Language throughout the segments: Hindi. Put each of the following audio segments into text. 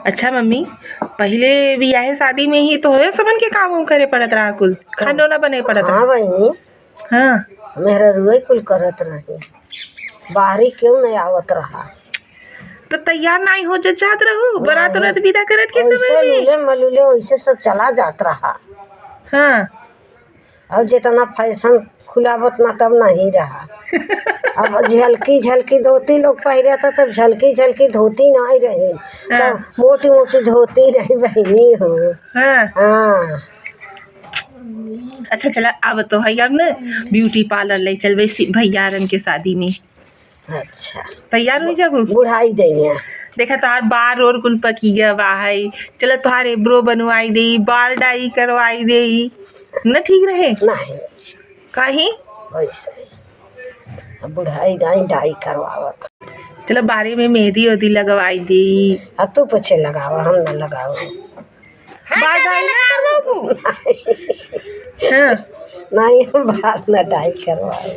अच्छा मम्मी, पहले बियाहे शादी में ही तो है सबन के काम उम करे पड़त रहा, कुल खानो ना बने पड़त हाँ रहा। बहनी, हाँ मेहरा रुई कुल करत रही, बाहरी क्यों नहीं आवत रहा। तो तैयार नहीं हो जात रहू बारात उरात विदा करत के समय वैसे में। लूले मलूले वैसे सब चला जात रहा। हाँ अब जितना फैशन खुलावत ना तब नहीं रहा। अब झलकी झलकी धोती लोग पहरे था, तब झलकी झलकी धोती नहीं रही, तब मोटी मोटी धोती रही बहनी हो। हाँ हाँ अच्छा चला, अब तो है अब न ब्यूटी पार्लर ले चलबे भैया रन के शादी में। अच्छा तैयार हो जाबू। बुढ़ाई देंगे। देखा तोहार बार और कुल पकिया बा है, चलो तोहार एब्रो बनवाई दे, बाल डाई करवाई दे, न ठीक रहे नहीं कहीं। वैसे अब बुढ़ाई दाई डाई करवावत। चलो बारे में मेहंदी वेहदी लगवाई दे। अब तू पीछे लगाओ, हम न लगाओ। बाल डाई ना करवाबू। हाँ नहीं हम बाल न डाई करवाए।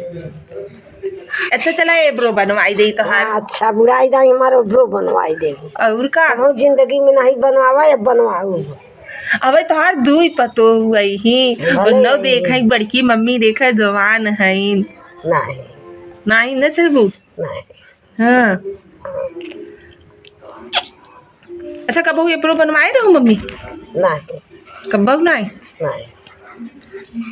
अच्छा चला एब्रो बनवाई दे तोहार। अच्छा बुढ़ाई दाई हमारे ब्रो बनवाई देगी। और का हम जिंदगी में नहीं बनवावा या बनवाऊ। अबे तोहार दुई पतो हुई ही और न देखा बड़की मम्मी देखा जवान है। नहीं नहीं न चलबू। नहीं हाँ अच्छा कबहू एब्रो बनवाए रहो मम्मी। नहीं कब नहीं। नहीं।